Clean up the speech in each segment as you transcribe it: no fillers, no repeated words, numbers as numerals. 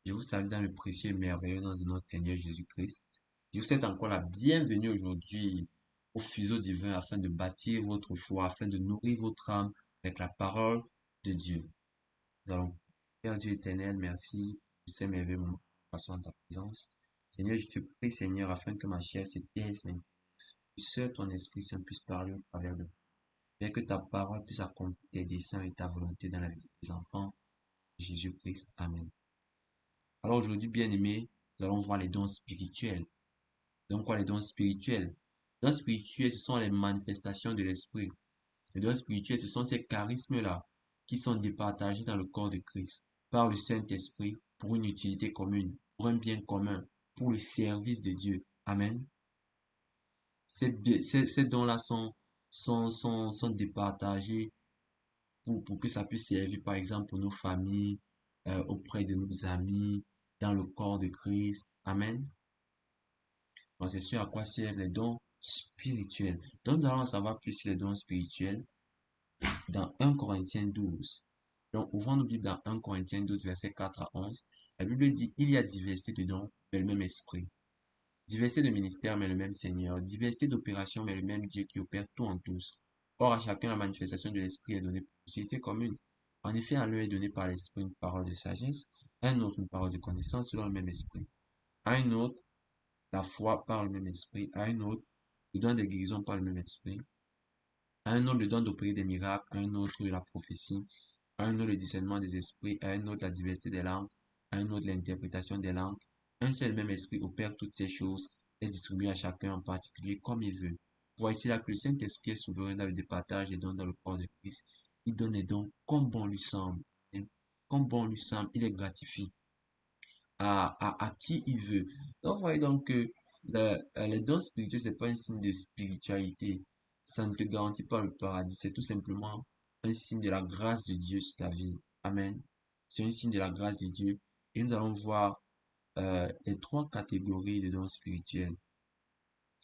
Je vous salue dans le précieux et merveilleux nom de notre Seigneur Jésus-Christ. Je vous souhaite encore la bienvenue aujourd'hui au fuseau divin afin de bâtir votre foi, afin de nourrir votre âme avec la parole de Dieu. Nous allons, Père Dieu éternel, merci pour ces merveilleux moments passant en ta présence. Seigneur, je te prie, Seigneur, afin que ma chair se taise maintenant, que seul ton Esprit Saint puisse parler au travers de moi, et que ta parole puisse accomplir tes desseins et ta volonté dans la vie des enfants. Jésus-Christ. Amen. Alors aujourd'hui, bien-aimés, nous allons voir les dons spirituels. Donc quoi les dons spirituels? Les dons spirituels, ce sont les manifestations de l'esprit. Les dons spirituels, ce sont ces charismes-là qui sont départagés dans le corps de Christ par le Saint-Esprit pour une utilité commune, pour un bien commun, pour le service de Dieu. Amen. Ces dons-là sont départagés pour que ça puisse servir, par exemple, pour nos familles, auprès de nos amis, dans le corps de Christ. Amen. Donc, c'est sûr à quoi servent les dons spirituels. Donc, nous allons en savoir plus sur les dons spirituels dans 1 Corinthiens 12. Donc, ouvrons nos Bibles dans 1 Corinthiens 12, versets 4 à 11. La Bible dit, il y a diversité de dons, mais le même esprit. Diversité de ministères, mais le même Seigneur. Diversité d'opérations, mais le même Dieu qui opère tout en tous. Or, à chacun, la manifestation de l'esprit est donnée pour une société commune. En effet, à l'un est donné par l'esprit une parole de sagesse, à un autre une parole de connaissance selon le même esprit. À un autre, la foi par le même esprit, à un autre, le don de guérison par le même esprit, à un autre, le don d'opérer des miracles, à un autre, la prophétie, à un autre, le discernement des esprits, à un autre, la diversité des langues, à un autre, l'interprétation des langues. Un seul et même esprit opère toutes ces choses et distribue à chacun en particulier comme il veut. Voici là que le Saint-Esprit est souverain dans le départage des dons dans le corps de Christ. Il donne les dons comme bon lui semble. Comme bon lui semble, il les gratifie à qui il veut. Donc, vous voyez donc que les dons spirituels, c'est pas un signe de spiritualité. Ça ne te garantit pas le paradis. C'est tout simplement un signe de la grâce de Dieu sur ta vie. Amen. C'est un signe de la grâce de Dieu. Et nous allons voir les trois catégories de dons spirituels.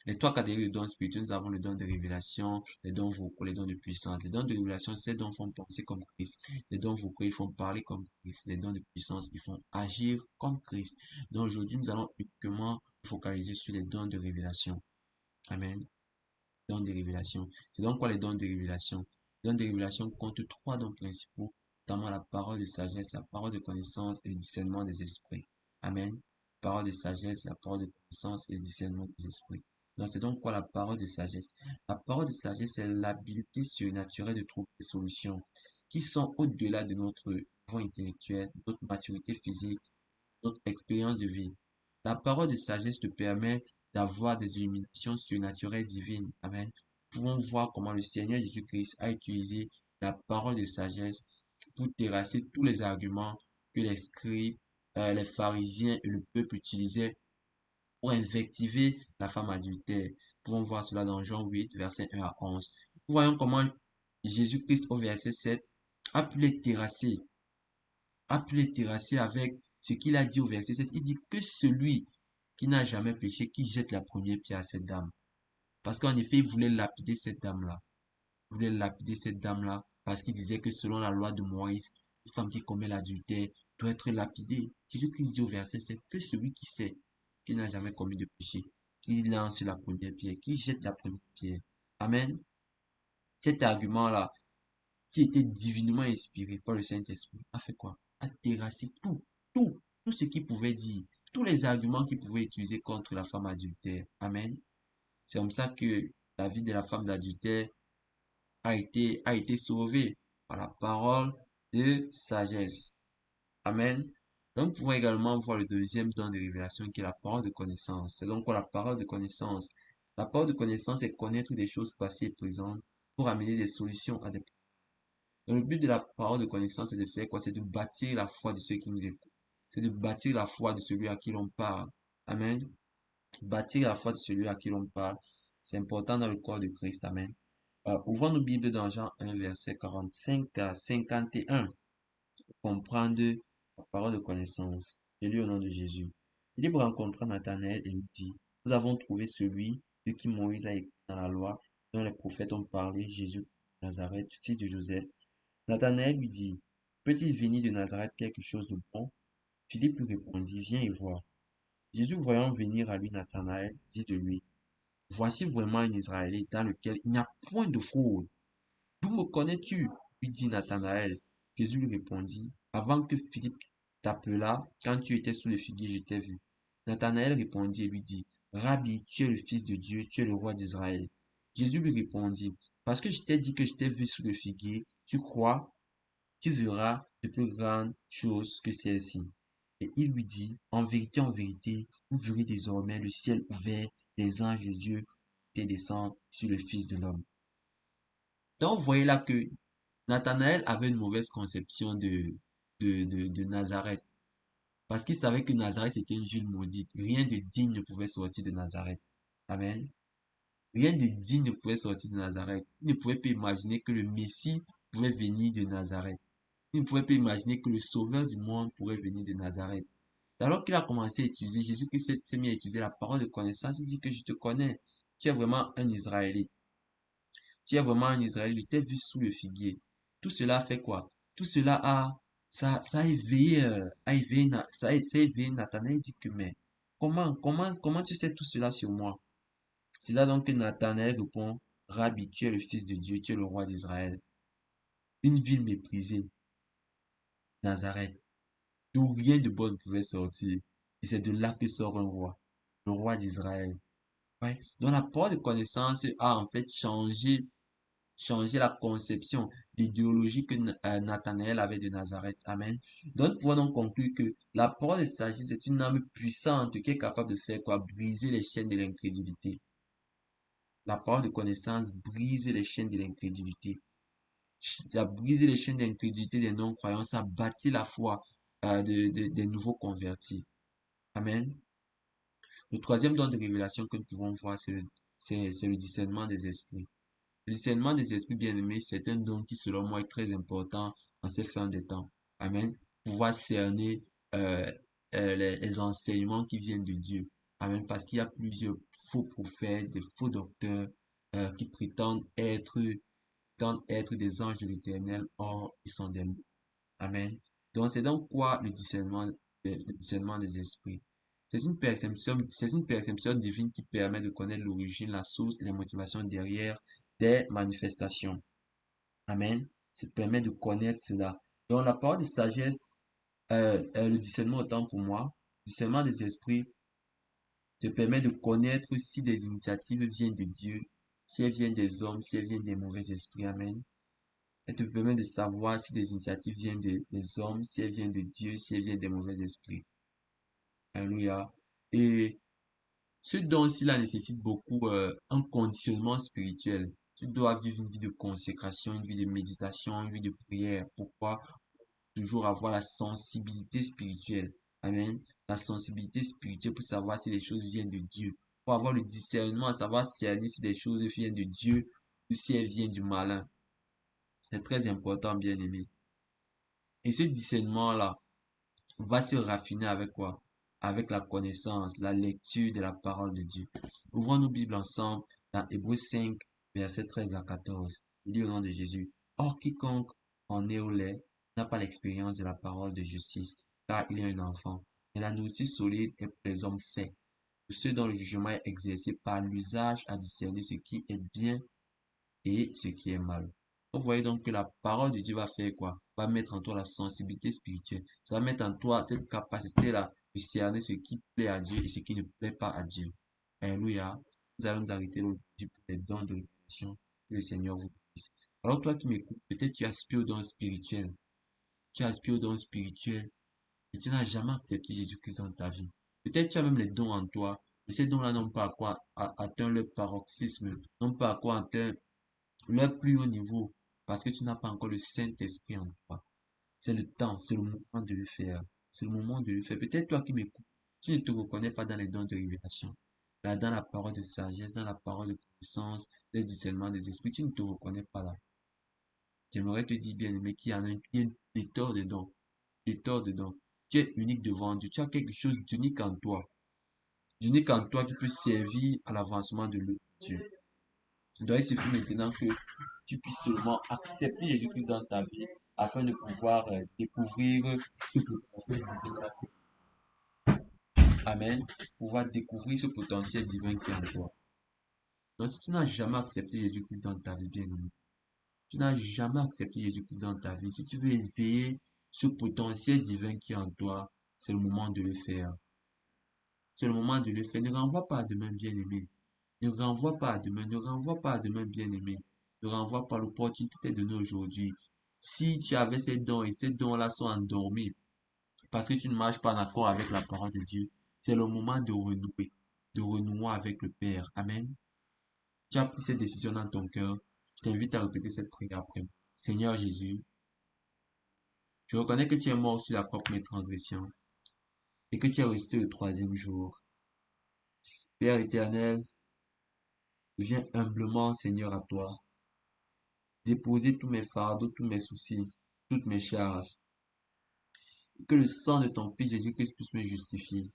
Les trois catégories de dons spirituels, nous avons le don de révélation, les dons vocaux, les dons de puissance. Les dons de révélation, ces dons font penser comme Christ. Les dons vocaux, ils font parler comme Christ. Les dons de puissance, ils font agir comme Christ. Donc aujourd'hui, nous allons uniquement focaliser sur les dons de révélation. Amen. Dons de révélation. C'est donc quoi les dons de révélation? Les dons de révélation comptent trois dons principaux, notamment la parole de sagesse, la parole de connaissance et le discernement des esprits. Amen. Parole de sagesse, la parole de connaissance et le discernement des esprits. Donc, c'est donc quoi la parole de sagesse? La parole de sagesse, c'est l'habileté surnaturelle de trouver des solutions qui sont au-delà de notre niveau intellectuel, notre maturité physique, notre expérience de vie. La parole de sagesse te permet d'avoir des illuminations surnaturelles divines. Amen. Nous pouvons voir comment le Seigneur Jésus-Christ a utilisé la parole de sagesse pour terrasser tous les arguments que les scribes, les pharisiens et le peuple utilisaient pour invectiver la femme adultère. Nous pouvons voir cela dans Jean 8, verset 1 à 11. Nous voyons comment Jésus-Christ, au verset 7, a pu les terrasser, avec ce qu'il a dit au verset 7. Il dit que celui qui n'a jamais péché, qui jette la première pierre à cette dame. Parce qu'en effet, il voulait lapider cette dame-là. Il voulait lapider cette dame-là parce qu'il disait que selon la loi de Moïse, une femme qui commet l'adultère doit être lapidée. Jésus-Christ dit au verset 7 que celui qui sait, qui n'a jamais commis de péché, qui lance la première pierre, qui jette la première pierre. Amen. Cet argument-là, qui était divinement inspiré par le Saint-Esprit, a fait quoi? A terrassé tout ce qu'il pouvait dire, tous les arguments qu'il pouvait utiliser contre la femme adultère. Amen. C'est comme ça que la vie de la femme d'adultère a été sauvée par la parole de sagesse. Amen. Donc, nous pouvons également voir le deuxième don de révélation qui est la parole de connaissance. C'est donc quoi la parole de connaissance? La parole de connaissance est connaître des choses passées et présentes pour amener des solutions à des problèmes. Donc, le but de la parole de connaissance, c'est de faire quoi? C'est de bâtir la foi de ceux qui nous écoutent. C'est de bâtir la foi de celui à qui l'on parle. Amen. Bâtir la foi de celui à qui l'on parle. C'est important dans le corps de Christ. Amen. Ouvrons nos Bibles dans Jean 1, verset 45 à 51 pour comprendre la parole de connaissance. Je lis au nom de Jésus. Philippe rencontra Nathanaël et lui dit, nous avons trouvé celui de qui Moïse a écrit dans la loi, dont les prophètes ont parlé, Jésus de Nazareth, fils de Joseph. Nathanaël lui dit, peut-il venir de Nazareth quelque chose de bon? Philippe lui répondit, viens et vois. Jésus, voyant venir à lui Nathanaël, dit de lui, voici vraiment un Israélite dans lequel il n'y a point de fraude. D'où me connais-tu? Lui dit Nathanaël. Jésus lui répondit, avant que Philippe t'appelât, quand tu étais sous le figuier, je t'ai vu. Nathanaël répondit et lui dit, Rabbi, tu es le Fils de Dieu, tu es le roi d'Israël. Jésus lui répondit, parce que je t'ai dit que je t'ai vu sous le figuier, tu crois, tu verras de plus grandes choses que celles-ci. Et il lui dit, en vérité, vous verrez désormais le ciel ouvert, les anges de Dieu descendent sur le Fils de l'homme. Donc, vous voyez là que Nathanaël avait une mauvaise conception de Nazareth. Parce qu'il savait que Nazareth était une ville maudite. Rien de digne ne pouvait sortir de Nazareth. Amen. Rien de digne ne pouvait sortir de Nazareth. Il ne pouvait pas imaginer que le Messie pouvait venir de Nazareth. Il ne pouvait pas imaginer que le Sauveur du monde pourrait venir de Nazareth. Et alors qu'il a commencé à utiliser, Jésus-Christ s'est mis à utiliser la parole de connaissance, il dit que je te connais. Tu es vraiment un Israélite. Tu es vraiment un Israélite. Je t'ai vu sous le figuier. Tout cela a fait quoi? Tout cela ça a éveillé, ça a éveillé Nathanaël. Il dit que, mais, comment tu sais tout cela sur moi? C'est là donc que Nathanaël répond, Rabbi, tu es le Fils de Dieu, tu es le roi d'Israël. Une ville méprisée, Nazareth, d'où rien de bon ne pouvait sortir. Et c'est de là que sort un roi, le roi d'Israël. Ouais. Donc la parole de connaissance a en fait changé la conception, l'idéologie que Nathanaël avait de Nazareth. Amen. Donc nous pouvons donc conclure que la parole de sagesse est une arme puissante qui est capable de faire quoi? Briser les chaînes de l'incrédulité. La parole de connaissance brise les chaînes de l'incrédulité. Ça a brisé les chaînes d'incrédulité des non-croyants, ça a bâti la foi des nouveaux convertis. Amen. Le troisième don de révélation que nous pouvons voir, c'est le discernement des esprits. Le discernement des esprits bien-aimés, c'est un don qui, selon moi, est très important en ces fins des temps. Amen. Pouvoir cerner euh, les enseignements qui viennent de Dieu. Amen. Parce qu'il y a plusieurs faux prophètes, des faux docteurs qui prétendent être des anges de l'Éternel, or ils sont des loups. Amen. Donc, c'est donc quoi le discernement des esprits? C'est une perception divine qui permet de connaître l'origine, la source et les motivations derrière des manifestations. Amen. Ça permet de connaître cela. Donc, la parole de sagesse, le discernement autant pour moi, le discernement des esprits te permet de connaître si des initiatives viennent de Dieu, si elles viennent des hommes, si elles viennent des mauvais esprits. Amen. Elle te permet de savoir si des initiatives viennent des hommes, si elles viennent de Dieu, si elles viennent des mauvais esprits. Alléluia. Et ce don-ci-là nécessite beaucoup un conditionnement spirituel. Tu dois vivre une vie de consécration, une vie de méditation, une vie de prière. Pourquoi? Toujours avoir la sensibilité spirituelle. Amen. La sensibilité spirituelle pour savoir si les choses viennent de Dieu. Pour avoir le discernement, savoir cerner si des choses viennent de Dieu ou si elles viennent du malin. C'est très important, bien aimé. Et ce discernement-là va se raffiner avec quoi? Avec la connaissance, la lecture de la parole de Dieu. Ouvrons nos Bibles ensemble dans Hébreux 5, versets 13 à 14. Il dit au nom de Jésus, Or quiconque en est au lait n'a pas l'expérience de la parole de justice, car il est un enfant. Mais la nourriture solide est pour les hommes faits, pour ceux dont le jugement est exercé par l'usage à discerner ce qui est bien et ce qui est mal. Vous voyez donc que la parole de Dieu va faire quoi? Va mettre en toi la sensibilité spirituelle. Ça va mettre en toi cette capacité-là de cerner ce qui plaît à Dieu et ce qui ne plaît pas à Dieu. Alléluia. Nous allons nous arrêter là aujourd'hui pour les dons de révélation. Que le Seigneur vous bénisse. Alors toi qui m'écoutes, peut-être tu aspires au don spirituel. Tu aspires au don spirituel et tu n'as jamais accepté Jésus-Christ dans ta vie. Peut-être tu as même les dons en toi. Et ces dons-là n'ont pas à quoi atteindre leur paroxysme, n'ont pas à quoi atteindre le plus haut niveau, parce que tu n'as pas encore le Saint-Esprit en toi. C'est le temps, c'est le moment de le faire. C'est le moment de le faire. Peut-être toi qui m'écoutes, tu ne te reconnais pas dans les dons de révélation. Là, dans la parole de sagesse, dans la parole de connaissance, le discernement des esprits, tu ne te reconnais pas là. J'aimerais te dire, bien aimé, qu'il y en a une pléthore de dons. Pléthore de dons. Tu es unique devant Dieu. Tu as quelque chose d'unique en toi. D'unique en toi qui peut servir à l'avancement de l'œuvre de Dieu. Donc, il suffit maintenant que tu puisses seulement accepter Jésus-Christ dans ta vie afin de pouvoir découvrir ce que conseil divin Amen. Pouvoir découvrir ce potentiel divin qui est en toi. Donc, si tu n'as jamais accepté Jésus-Christ dans ta vie, bien-aimé, tu n'as jamais accepté Jésus-Christ dans ta vie, si tu veux éveiller ce potentiel divin qui est en toi, c'est le moment de le faire. C'est le moment de le faire. Ne renvoie pas à demain, bien-aimé. Ne renvoie pas à demain. Ne renvoie pas à demain, bien-aimé. Ne renvoie pas l'opportunité de nous aujourd'hui. Si tu avais ces dons et ces dons-là sont endormis parce que tu ne marches pas en accord avec la parole de Dieu, c'est le moment de renouer, de renouer avec le Père. Amen. Tu as pris cette décision dans ton cœur. Je t'invite à répéter cette prière après moi. Seigneur Jésus, je reconnais que tu es mort sur la croix pour mes transgressions et que tu es resté le troisième jour. Père éternel, je viens humblement, Seigneur, à toi, déposer tous mes fardeaux, tous mes soucis, toutes mes charges, et que le sang de ton Fils Jésus-Christ puisse me justifier,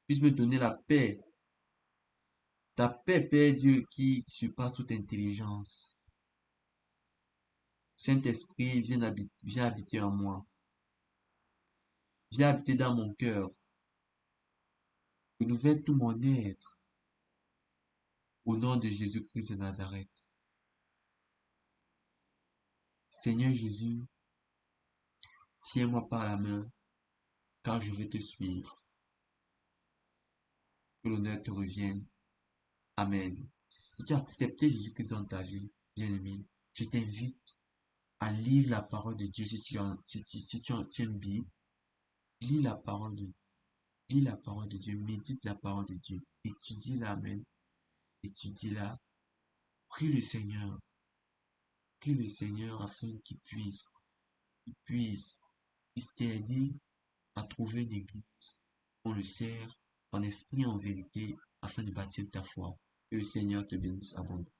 puisse me donner la paix, ta paix, Père Dieu, qui surpasse toute intelligence. Saint-Esprit, viens habiter en moi, viens habiter dans mon cœur, renouvelle tout mon être, au nom de Jésus-Christ de Nazareth. Seigneur Jésus, tiens-moi par la main, car je veux te suivre. Que l'honneur te revienne. Amen. Si tu as accepté Jésus-Christ dans ta vie, bien-aimé, je t'invite à lire la parole de Dieu si tu as une Bible. Lis la parole de, lis la parole de Dieu, médite la parole de Dieu, étudie-la, amen, étudie-la, prie prie le Seigneur afin qu'il puisse t'aider à trouver une église. On le sert en esprit et en vérité afin de bâtir ta foi. Que le Seigneur te bénisse abondamment.